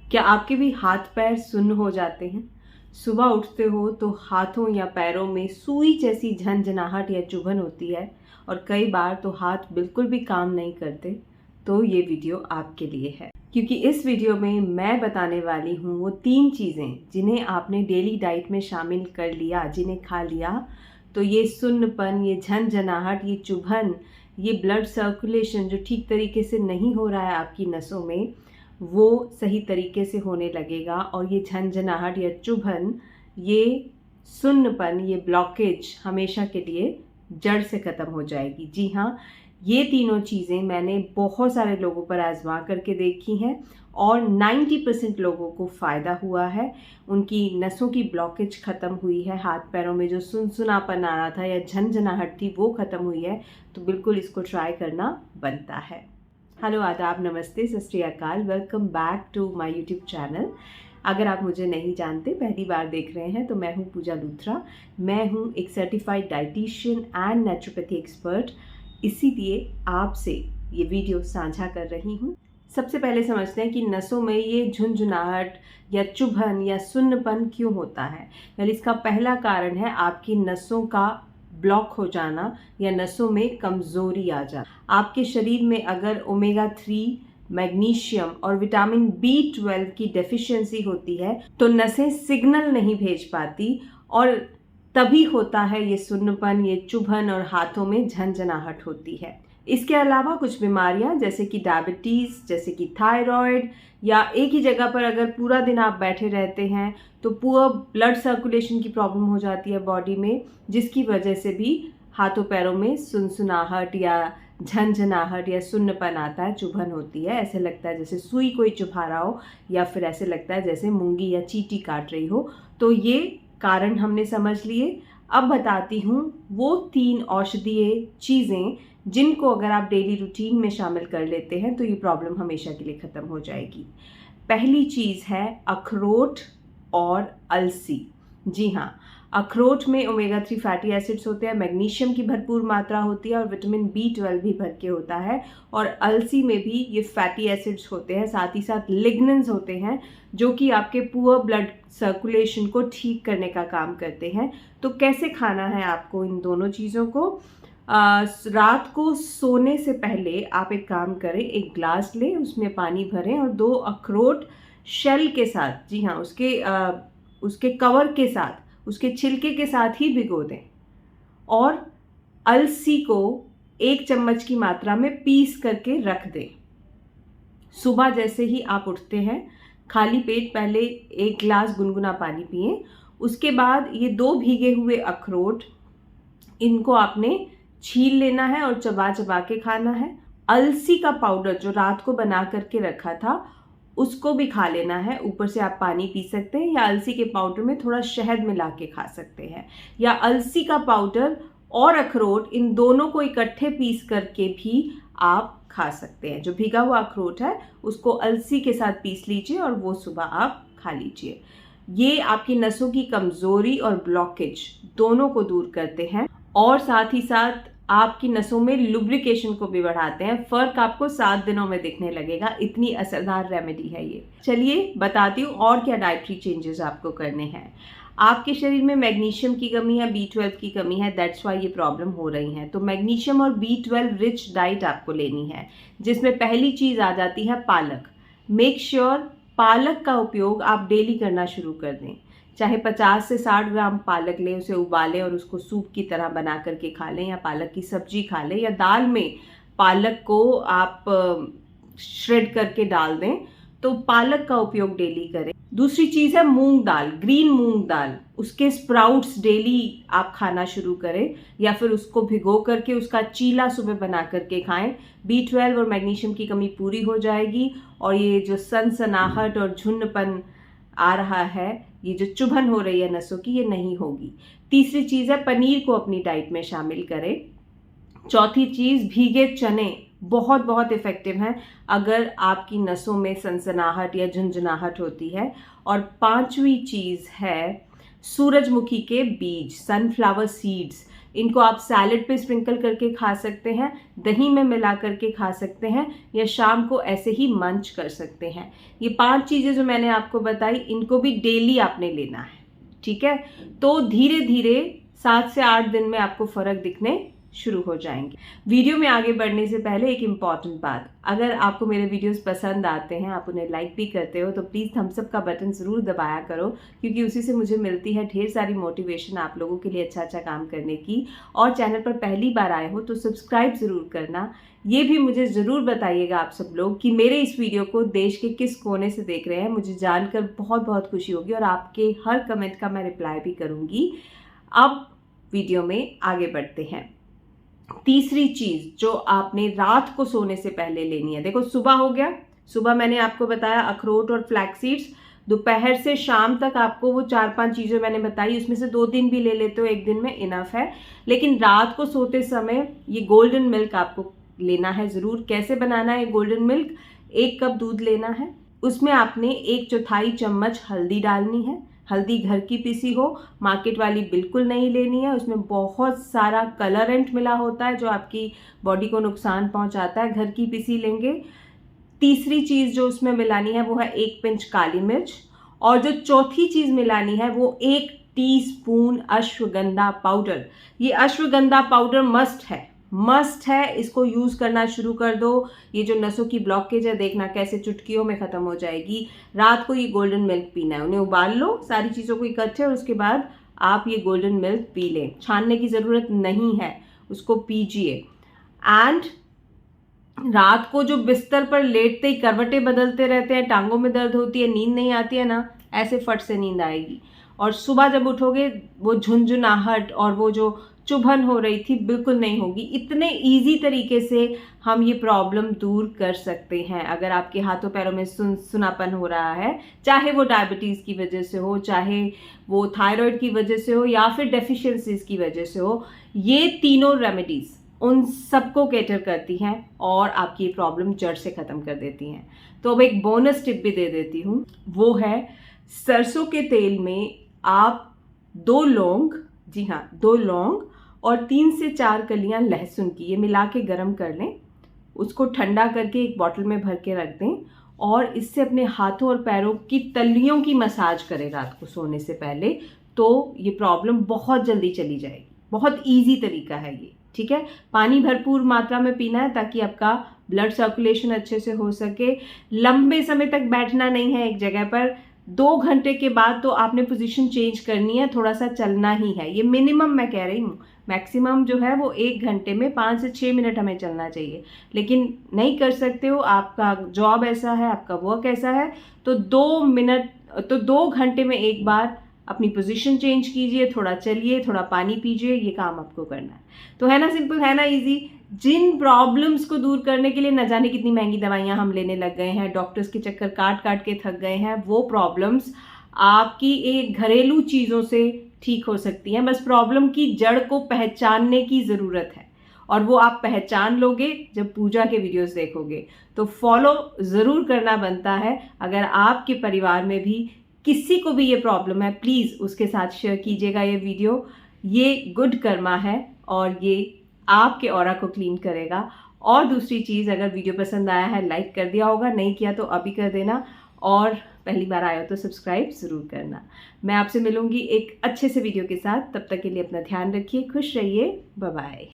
क्या आपके भी हाथ पैर सुन्न हो जाते हैं? सुबह उठते हो तो हाथों या पैरों में सुई जैसी झंझनाहट या चुभन होती है और कई बार तो हाथ बिल्कुल भी काम नहीं करते। तो ये वीडियो आपके लिए है, क्योंकि इस वीडियो में मैं बताने वाली हूँ वो 3 चीज़ें जिन्हें आपने डेली डाइट में शामिल कर लिया, जिन्हें खा लिया तो ये सुन्नपन, ये झंझनाहट, ये चुभन, ये ब्लड सर्कुलेशन जो ठीक तरीके से नहीं हो रहा है आपकी नसों में, वो सही तरीके से होने लगेगा। और ये झंझनाहट या चुभन, ये सुन्नपन, ये ब्लॉकेज हमेशा के लिए जड़ से ख़त्म हो जाएगी। जी हाँ, ये तीनों चीज़ें मैंने बहुत सारे लोगों पर आजमा करके देखी हैं और 90% लोगों को फ़ायदा हुआ है। उनकी नसों की ब्लॉकेज ख़त्म हुई है, हाथ पैरों में जो सुनसुनापन आ रहा था या झंझनाहट थी वो ख़त्म हुई है। तो बिल्कुल इसको ट्राई करना बनता है। हेलो, आदाब, नमस्ते, सत श्री अकाल। Welcome back to my YouTube channel. अगर आप मुझे नहीं जानते, पहली बार देख रहे हैं, तो मैं हूं पूजा लूथरा। मैं हूं एक certified dietitian and naturopathy expert, इसीलिए आपसे ये वीडियो साझा कर रही हूं। सबसे पहले समझते हैं कि नसों में ये झुनझुनाहट या चुभन या सुन्नपन क्यों होता है। वेल, इसका पहला कारण है आपकी नसों का ब्लॉक हो जाना या नसों में कमज़ोरी आ जाना। आपके शरीर में अगर ओमेगा 3, मैग्नीशियम और विटामिन B12 की डेफिशिएंसी होती है तो नसें सिग्नल नहीं भेज पाती और तभी होता है ये सुन्नपन, ये चुभन और हाथों में झंझनाहट होती है। इसके अलावा कुछ बीमारियां जैसे कि डायबिटीज़, जैसे कि थायराइड, या एक ही जगह पर अगर पूरा दिन आप बैठे रहते हैं तो पुअर ब्लड सर्कुलेशन की प्रॉब्लम हो जाती है बॉडी में, जिसकी वजह से भी हाथों पैरों में सुनसुनाहट या झंझनाहट या सुन्नपन आता है, चुभन होती है। ऐसे लगता है जैसे सुई कोई चुभा रहा हो या फिर ऐसे लगता है जैसे मूंगी या चींटी काट रही हो। तो ये कारण हमने समझ लिए। अब बताती हूँ वो 3 औषधीय चीज़ें जिनको अगर आप डेली रूटीन में शामिल कर लेते हैं तो ये प्रॉब्लम हमेशा के लिए ख़त्म हो जाएगी। पहली चीज़ है अखरोट और अलसी। जी हाँ, अखरोट में ओमेगा 3 फैटी एसिड्स होते हैं, मैग्नीशियम की भरपूर मात्रा होती है और विटामिन B12 भी भर के होता है। और अलसी में भी ये फैटी एसिड्स होते हैं, साथ ही साथ लिग्नेंस होते हैं जो कि आपके पुअर ब्लड सर्कुलेशन को ठीक करने का काम करते हैं। तो कैसे खाना है आपको इन दोनों चीज़ों को? रात को सोने से पहले आप एक काम करें, एक ग्लास लें, उसमें पानी भरें और 2 अखरोट शेल के साथ, जी हाँ, उसके कवर के साथ, उसके छिलके के साथ ही भिगो दें और अलसी को 1 चम्मच की मात्रा में पीस करके रख दें। सुबह जैसे ही आप उठते हैं खाली पेट पहले 1 गिलास गुनगुना पानी पिएं। उसके बाद ये 2 भीगे हुए अखरोट, इनको आपने छील लेना है और चबा चबा के खाना है। अलसी का पाउडर जो रात को बना करके रखा था उसको भी खा लेना है। ऊपर से आप पानी पी सकते हैं या अलसी के पाउडर में थोड़ा शहद मिला के खा सकते हैं, या अलसी का पाउडर और अखरोट इन दोनों को इकट्ठे पीस करके भी आप खा सकते हैं। जो भीगा हुआ अखरोट है उसको अलसी के साथ पीस लीजिए और वो सुबह आप खा लीजिए। ये आपकी नसों की कमज़ोरी और ब्लॉकेज दोनों को दूर करते हैं और साथ ही साथ आपकी नसों में लुब्रिकेशन को भी बढ़ाते हैं। फ़र्क आपको 7 दिनों में दिखने लगेगा, इतनी असरदार रेमेडी है ये। चलिए बताती हूँ और क्या डाइटरी चेंजेस आपको करने हैं। आपके शरीर में मैग्नीशियम की कमी है, B12 की कमी है, दैट्स वाई ये प्रॉब्लम हो रही है। तो मैग्नीशियम और B12 रिच डाइट आपको लेनी है, जिसमें पहली चीज़ आ जाती है पालक। मेक श्योर पालक का उपयोग आप डेली करना शुरू कर दें। चाहे 50 से 60 ग्राम पालक लें, उसे उबालें और उसको सूप की तरह बना करके खा लें, या पालक की सब्जी खा लें, या दाल में पालक को आप श्रेड करके डाल दें। तो पालक का उपयोग डेली करें। दूसरी चीज़ है मूंग दाल, ग्रीन मूंग दाल, उसके स्प्राउट्स डेली आप खाना शुरू करें या फिर उसको भिगो करके उसका चीला सुबह बना करके खाएं। B12 और मैग्नीशियम की कमी पूरी हो जाएगी और ये जो सनसनाहट और झुन्नपन आ रहा है, ये जो चुभन हो रही है नसों की, ये नहीं होगी। तीसरी चीज़ है पनीर को अपनी डाइट में शामिल करें। चौथी चीज़, भीगे चने बहुत बहुत इफ़ेक्टिव हैं अगर आपकी नसों में सनसनाहट या झुंझुनाहट होती है। और 5वीं चीज़ है सूरजमुखी के बीज, सनफ्लावर सीड्स। इनको आप सैलेड पे स्प्रिंकल करके खा सकते हैं, दही में मिला करके खा सकते हैं, या शाम को ऐसे ही मंच कर सकते हैं। ये 5 चीज़ें जो मैंने आपको बताई, इनको भी डेली आपने लेना है, ठीक है। तो धीरे धीरे 7 से 8 दिन में आपको फ़र्क दिखने शुरू हो जाएंगे। वीडियो में आगे बढ़ने से पहले एक इम्पॉर्टेंट बात, अगर आपको मेरे वीडियोस पसंद आते हैं, आप उन्हें लाइक भी करते हो, तो प्लीज़ थम्स अप का बटन ज़रूर दबाया करो, क्योंकि उसी से मुझे मिलती है ढेर सारी मोटिवेशन आप लोगों के लिए अच्छा अच्छा काम करने की। और चैनल पर पहली बार आए हो तो सब्सक्राइब ज़रूर करना। ये भी मुझे ज़रूर बताइएगा आप सब लोग कि मेरे इस वीडियो को देश के किस कोने से देख रहे हैं। मुझे जानकर बहुत बहुत खुशी होगी और आपके हर कमेंट का मैं रिप्लाई भी करूँगी। अब वीडियो में आगे बढ़ते हैं। तीसरी चीज़ जो आपने रात को सोने से पहले लेनी है, देखो सुबह हो गया, सुबह मैंने आपको बताया अखरोट और फ्लैक्स सीड्स, दोपहर से शाम तक आपको वो 4-5 चीज़ें मैंने बताई, उसमें से 2-3 भी ले लेते हो एक दिन में, इनफ है। लेकिन रात को सोते समय ये गोल्डन मिल्क आपको लेना है ज़रूर। कैसे बनाना है गोल्डन मिल्क? 1 कप दूध लेना है, उसमें आपने 1/4 चम्मच हल्दी डालनी है। हल्दी घर की पिसी हो, मार्केट वाली बिल्कुल नहीं लेनी है, उसमें बहुत सारा कलरेंट मिला होता है जो आपकी बॉडी को नुकसान पहुंचाता है। घर की पिसी लेंगे। तीसरी चीज़ जो उसमें मिलानी है वो है 1 पिंच काली मिर्च, और जो चौथी चीज़ मिलानी है वो 1 टीस्पून अश्वगंधा पाउडर। ये अश्वगंधा पाउडर मस्ट है, इसको यूज़ करना शुरू कर दो। ये जो नसों की ब्लॉकेज है, देखना कैसे चुटकियों में ख़त्म हो जाएगी। रात को ये गोल्डन मिल्क पीना है, उन्हें उबाल लो सारी चीज़ों को इकट्ठे, और उसके बाद आप ये गोल्डन मिल्क पी लें। छानने की ज़रूरत नहीं है, उसको पीजिए। एंड रात को जो बिस्तर पर लेटते ही करवटें बदलते रहते हैं, टांगों में दर्द होती है, नींद नहीं आती है ना, ऐसे फट से नींद आएगी। और सुबह जब उठोगे वो झुंझुनाहट और वो जो चुभन हो रही थी बिल्कुल नहीं होगी। इतने इजी तरीके से हम ये प्रॉब्लम दूर कर सकते हैं। अगर आपके हाथों पैरों में सुनापन हो रहा है, चाहे वो डायबिटीज़ की वजह से हो, चाहे वो थायराइड की वजह से हो, या फिर डेफिशिएंसीज की वजह से हो, ये तीनों रेमेडीज़ उन सबको कैटर करती हैं और आपकी प्रॉब्लम जड़ से ख़त्म कर देती हैं। तो अब एक बोनस टिप भी दे देती हूँ, वो है सरसों के तेल में आप 2 लौंग, जी हाँ 2 लौंग और 3 से 4 कलियां लहसुन की, ये मिला के गर्म कर लें, उसको ठंडा करके एक बॉटल में भर के रख दें, और इससे अपने हाथों और पैरों की तलियों की मसाज करें रात को सोने से पहले, तो ये प्रॉब्लम बहुत जल्दी चली जाएगी। बहुत ईजी तरीका है ये, ठीक है। पानी भरपूर मात्रा में पीना है ताकि आपका ब्लड सर्कुलेशन अच्छे से हो सके। लंबे समय तक बैठना नहीं है एक जगह पर। 2 घंटे के बाद तो आपने पोजीशन चेंज करनी है, थोड़ा सा चलना ही है। ये मिनिमम मैं कह रही हूँ, मैक्सिमम जो है वो 1 घंटे में 5 से 6 मिनट हमें चलना चाहिए। लेकिन नहीं कर सकते हो, आपका जॉब ऐसा है, आपका वर्क ऐसा है, तो 2 घंटे में एक बार अपनी पोजीशन चेंज कीजिए, थोड़ा चलिए, थोड़ा पानी पीजिए, ये काम आपको करना है। तो है ना सिंपल, है ना इजी। जिन प्रॉब्लम्स को दूर करने के लिए न जाने कितनी महंगी दवाइयाँ हम लेने लग गए हैं, डॉक्टर्स के चक्कर काट काट के थक गए हैं, वो प्रॉब्लम्स आपकी एक घरेलू चीज़ों से ठीक हो सकती हैं। बस प्रॉब्लम की जड़ को पहचानने की ज़रूरत है, और वो आप पहचान लोगे जब पूजा के वीडियोस देखोगे। तो फॉलो ज़रूर करना बनता है। अगर आपके परिवार में भी किसी को भी ये प्रॉब्लम है, प्लीज़ उसके साथ शेयर कीजिएगा ये वीडियो। ये गुड कर्मा है और ये आपके ऑरा को क्लीन करेगा। और दूसरी चीज़, अगर वीडियो पसंद आया है लाइक कर दिया होगा, नहीं किया तो अभी कर देना, और पहली बार आए हो तो सब्सक्राइब ज़रूर करना। मैं आपसे मिलूंगी एक अच्छे से वीडियो के साथ। तब तक के लिए अपना ध्यान रखिए, खुश रहिए, बाय बाय।